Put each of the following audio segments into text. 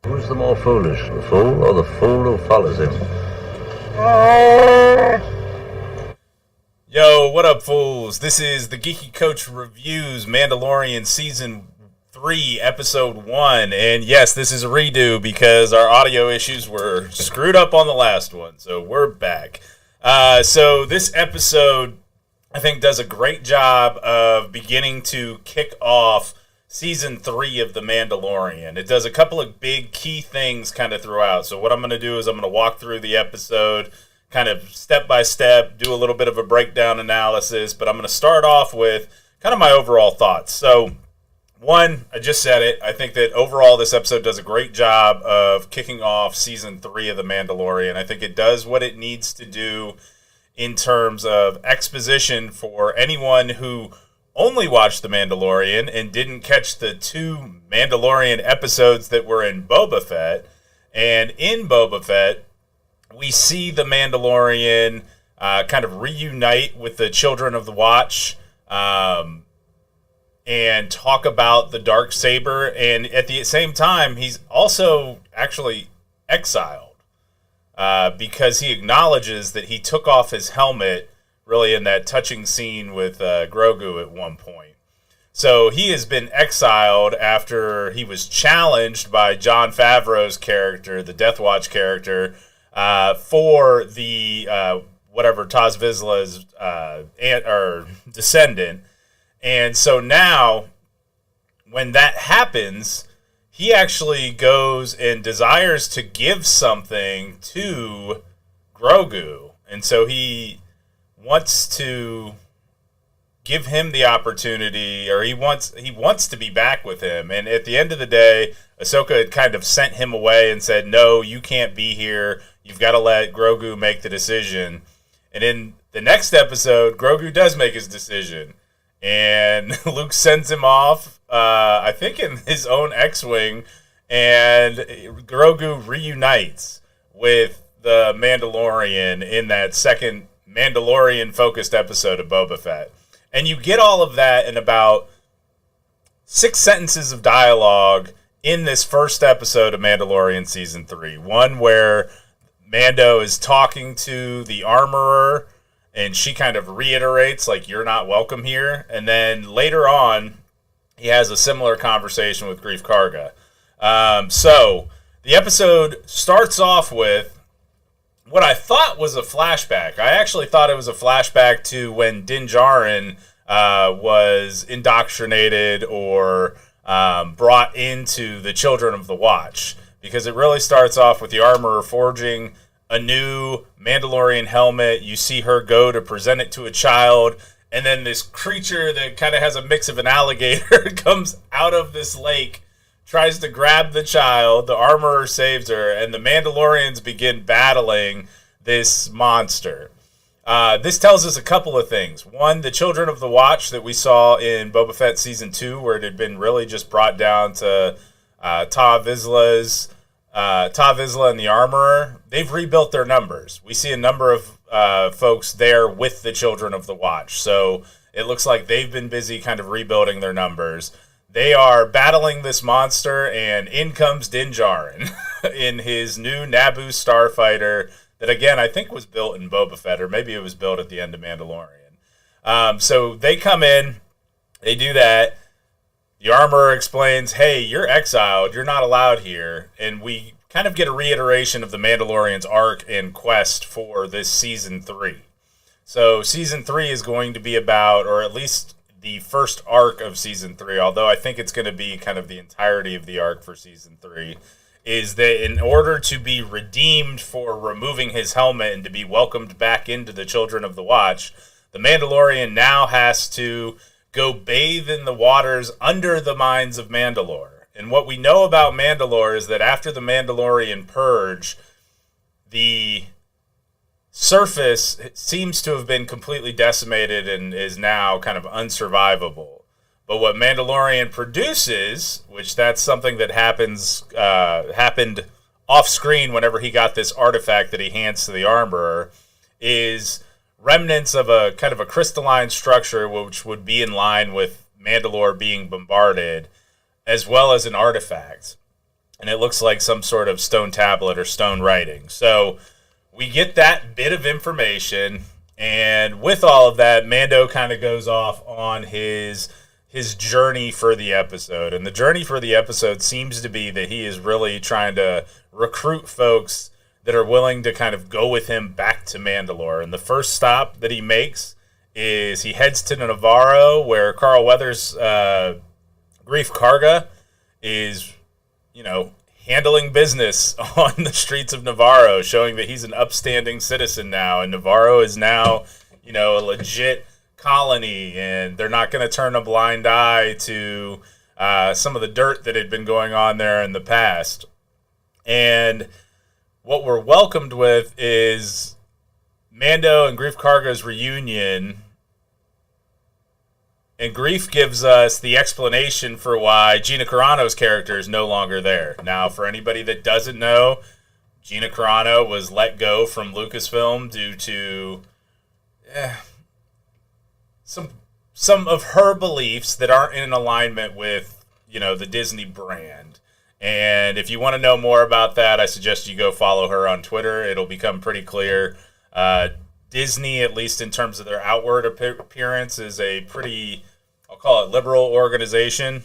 Who's the more foolish, the fool or the fool who follows him? Yo, what up, fools? This is the Geeky Coach Reviews Mandalorian Season 3, Episode 1. And yes, this is a redo because our audio issues were screwed up on the last one. So we're back. So this episode, I think, does a great job of beginning to kick off Season 3 of The Mandalorian. It does a couple of big key things kind of throughout. So what I'm going to do is I'm going to walk through the episode kind of step by step, do a little bit of a breakdown analysis, but I'm going to start off with kind of my overall thoughts. So, one, I just said it. I think that overall this episode does a great job of kicking off Season 3 of The Mandalorian. I think it does what it needs to do in terms of exposition for anyone who only watched The Mandalorian and didn't catch the 2 Mandalorian episodes that were in Boba Fett. And in Boba Fett, we see the Mandalorian kind of reunite with the Children of the Watch and talk about the Darksaber. And at the same time, he's also actually exiled because he acknowledges that he took off his helmet really in that touching scene with Grogu at one point. So he has been exiled after he was challenged by Jon Favreau's character, the Death Watch character, for the whatever Taz Vizsla's aunt or descendant. And so now when that happens, he actually goes and desires to give something to Grogu. And so he wants to give him the opportunity, or he wants to be back with him. And at the end of the day, Ahsoka had kind of sent him away and said, no, you can't be here. You've got to let Grogu make the decision. And in the next episode, Grogu does make his decision. And Luke sends him off, I think in his own X-Wing, and Grogu reunites with the Mandalorian in that second Mandalorian-focused episode of Boba Fett. And you get all of that in about 6 sentences of dialogue in this first episode of Mandalorian Season 3. One where Mando is talking to the armorer, and she kind of reiterates, like, you're not welcome here. And then later on, he has a similar conversation with Greef Karga. So the episode starts off with what I thought was a flashback. I actually thought it was a flashback to when Din Djarin was indoctrinated or brought into the Children of the Watch, because it really starts off with the armorer forging a new Mandalorian helmet. You see her go to present it to a child, and then this creature that kind of has a mix of an alligator comes out of this lake, tries to grab the child, the armorer saves her, and the Mandalorians begin battling this monster. This tells us a couple of things. One, the Children of the Watch that we saw in Boba Fett Season 2, where it had been really just brought down to Ta Vizsla and the Armorer, they've rebuilt their numbers. We see a number of folks there with the Children of the Watch. So it looks like they've been busy kind of rebuilding their numbers. They are battling this monster, and in comes Din Djarin in his new Naboo starfighter that, again, I think was built in Boba Fett, or maybe it was built at the end of Mandalorian. So they come in, they do that. The armorer explains, hey, you're exiled, you're not allowed here. And we kind of get a reiteration of the Mandalorian's arc and quest for this Season 3. So Season 3 is going to be about, or at least the first arc of Season 3, although I think it's going to be kind of the entirety of the arc for Season 3, is that in order to be redeemed for removing his helmet and to be welcomed back into the Children of the Watch, the Mandalorian now has to go bathe in the waters under the mines of Mandalore. And what we know about Mandalore is that after the Mandalorian purge, the surface seems to have been completely decimated and is now kind of unsurvivable. But what Mandalorian produces, which that's something that happened off screen whenever he got this artifact that he hands to the armorer, is remnants of a kind of a crystalline structure which would be in line with Mandalore being bombarded, as well as an artifact. and it looks like some sort of stone tablet or stone writing. So we get that bit of information, and with all of that, Mando kind of goes off on his journey for the episode. And the journey for the episode seems to be that he is really trying to recruit folks that are willing to kind of go with him back to Mandalore. And the first stop that he makes is he heads to Navarro, where Carl Weathers' Grief Karga is, handling business on the streets of Navarro, showing that he's an upstanding citizen now. And Navarro is now, a legit colony, and they're not going to turn a blind eye to some of the dirt that had been going on there in the past. And what we're welcomed with is Mando and Grief Karga's reunion. And Grief gives us the explanation for why Gina Carano's character is no longer there. Now, for anybody that doesn't know, Gina Carano was let go from Lucasfilm due to some of her beliefs that aren't in alignment with, the Disney brand. And if you want to know more about that, I suggest you go follow her on Twitter. It'll become pretty clear. Disney, at least in terms of their outward appearance, is a pretty, I'll call it, liberal organization.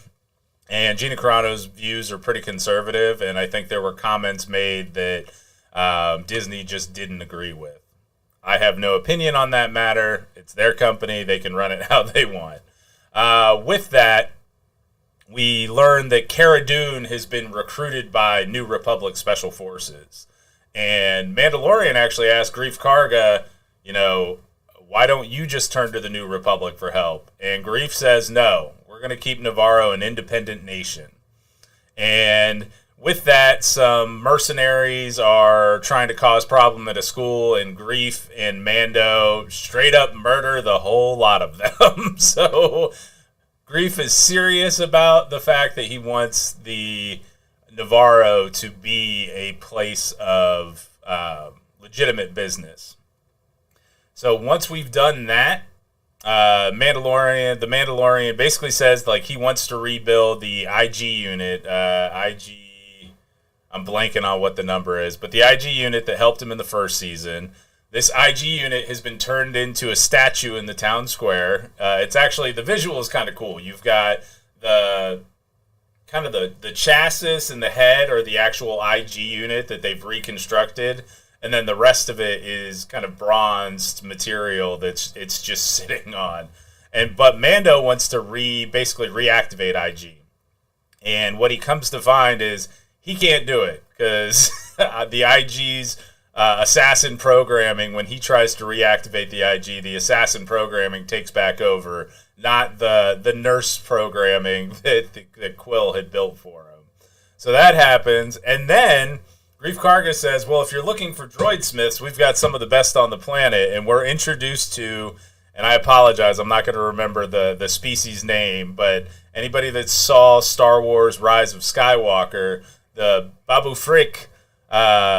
And Gina Carano's views are pretty conservative, and I think there were comments made that Disney just didn't agree with. I have no opinion on that matter. It's their company. They can run it how they want. With that, we learn that Cara Dune has been recruited by New Republic Special Forces. And Mandalorian actually asked Grief Karga, why don't you just turn to the New Republic for help? And Grief says, no, we're going to keep Navarro an independent nation. And with that, some mercenaries are trying to cause problem at a school, and Grief and Mando straight up murder the whole lot of them. So Grief is serious about the fact that he wants the Navarro to be a place of legitimate business. So once we've done that, the Mandalorian basically says he wants to rebuild the IG unit. I'm blanking on what the number is, but the IG unit that helped him in the first season. This IG unit has been turned into a statue in the town square. It's actually, the visual is kind of cool. You've got the chassis and the head are the actual IG unit that they've reconstructed, and then the rest of it is kind of bronzed material it's just sitting on. But Mando wants to basically reactivate IG. And what he comes to find is he can't do it, because the IG's assassin programming, when he tries to reactivate the IG, the assassin programming takes back over, not the nurse programming that Quill had built for him. So that happens, and then Grief Karga says, well, if you're looking for droid smiths, we've got some of the best on the planet, and we're introduced to, and I apologize, I'm not going to remember the species name, but anybody that saw Star Wars Rise of Skywalker, the Babu Frick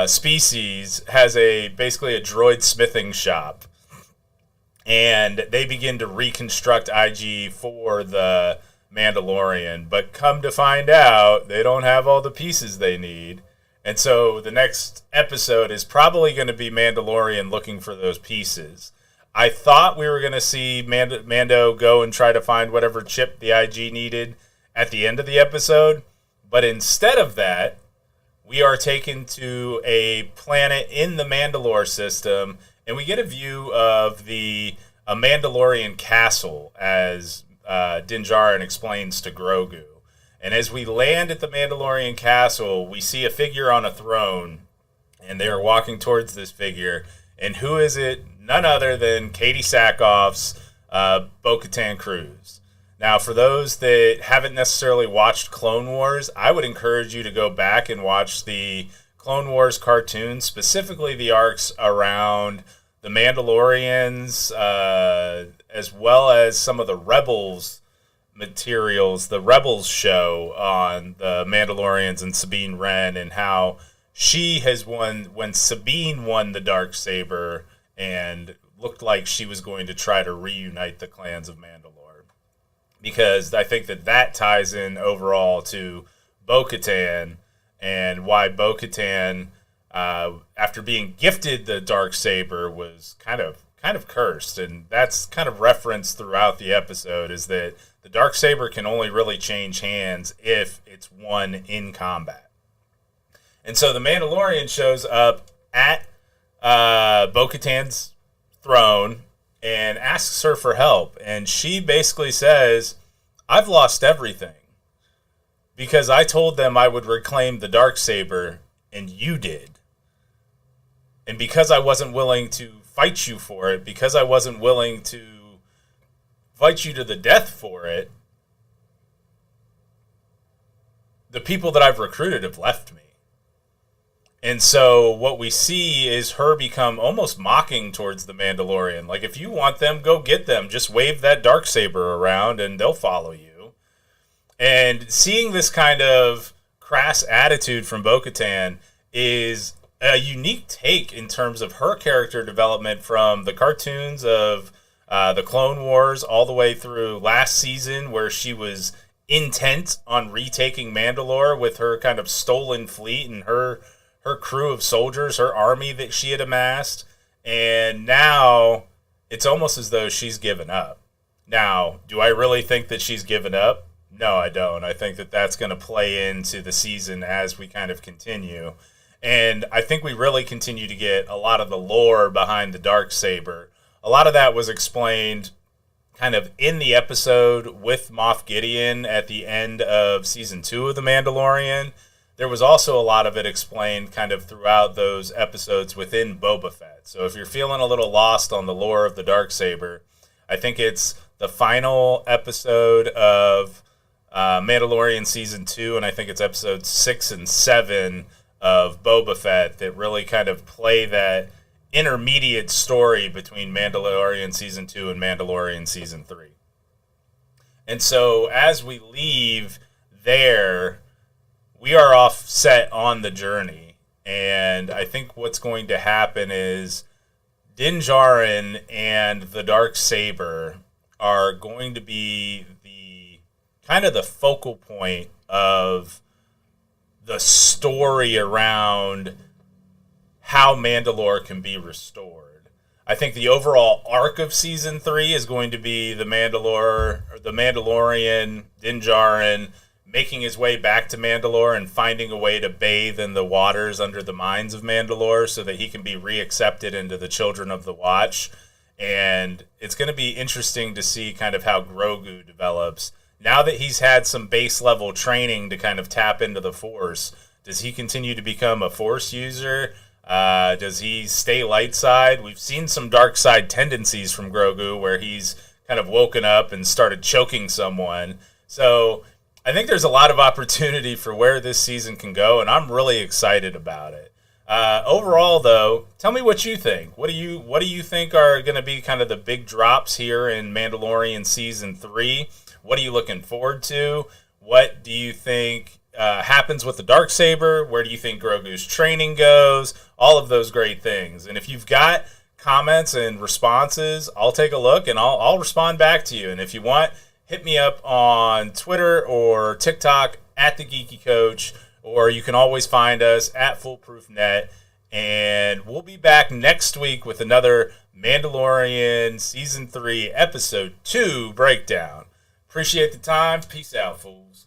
species has basically a droid smithing shop. And they begin to reconstruct IG for the Mandalorian. But come to find out, they don't have all the pieces they need. And so the next episode is probably going to be Mandalorian looking for those pieces. I thought we were going to see Mando go and try to find whatever chip the IG needed at the end of the episode. But instead of that, we are taken to a planet in the Mandalore system, and we get a view of a Mandalorian castle, as Din Djarin explains to Grogu. And as we land at the Mandalorian castle, we see a figure on a throne, and they are walking towards this figure. And who is it? None other than Katie Sackhoff's Bo-Katan Kryze. Now, for those that haven't necessarily watched Clone Wars, I would encourage you to go back and watch the Clone Wars cartoons, specifically the arcs around the Mandalorians, as well as some of the Rebels materials, the Rebels show on the Mandalorians and Sabine Wren, and how she has won, when Sabine won the Darksaber and looked like she was going to try to reunite the clans of Mandalore. Because I think that ties in overall to Bo-Katan and why Bo-Katan, after being gifted the Darksaber, was kind of cursed. And that's kind of referenced throughout the episode, is that the Darksaber can only really change hands if it's won in combat. And so the Mandalorian shows up at Bo-Katan's throne and asks her for help. And she basically says, I've lost everything because I told them I would reclaim the Darksaber, and you did. And because I wasn't willing to fight you for it, because I wasn't willing to fight you to the death for it, the people that I've recruited have left me. And so what we see is her become almost mocking towards the Mandalorian. Like, if you want them, go get them. Just wave that Darksaber around and they'll follow you. And seeing this kind of crass attitude from Bo-Katan is a unique take in terms of her character development from the cartoons of the Clone Wars all the way through last season, where she was intent on retaking Mandalore with her kind of stolen fleet and her crew of soldiers, her army that she had amassed. And now it's almost as though she's given up. Now, do I really think that she's given up? No, I don't. I think that that's going to play into the season as we kind of continue. And I think we really continue to get a lot of the lore behind the Darksaber. A lot of that was explained kind of in the episode with Moff Gideon at the end of Season 2 of The Mandalorian. There was also a lot of it explained kind of throughout those episodes within Boba Fett. So if you're feeling a little lost on the lore of the Darksaber, I think it's the final episode of Mandalorian Season 2, and I think it's episodes 6 and 7 of Boba Fett that really kind of play that intermediate story between Mandalorian Season 2 and Mandalorian Season 3. And so as we leave there, we are off set on the journey. And I think what's going to happen is Din Djarin and the Darksaber are going to be the kind of the focal point of the story around how Mandalore can be restored. I think the overall arc of Season 3 is going to be the Mandalorian, Din Djarin, making his way back to Mandalore and finding a way to bathe in the waters under the mines of Mandalore so that he can be reaccepted into the Children of the Watch. And it's going to be interesting to see kind of how Grogu develops. Now that he's had some base level training to kind of tap into the Force, does he continue to become a Force user? Does he stay light side? We've seen some dark side tendencies from Grogu where he's kind of woken up and started choking someone. So I think there's a lot of opportunity for where this season can go, and I'm really excited about it. Overall, though, tell me what you think. What do you think are going to be kind of the big drops here in Mandalorian Season 3? What are you looking forward to? What do you think happens with the Darksaber? Where do you think Grogu's training goes? All of those great things. And if you've got comments and responses, I'll take a look and I'll respond back to you. And if you want, hit me up on Twitter or TikTok at the Geeky Coach, or you can always find us at Foolproof Net. And we'll be back next week with another Mandalorian Season 3 Episode 2 breakdown. Appreciate the time. Peace out, fools.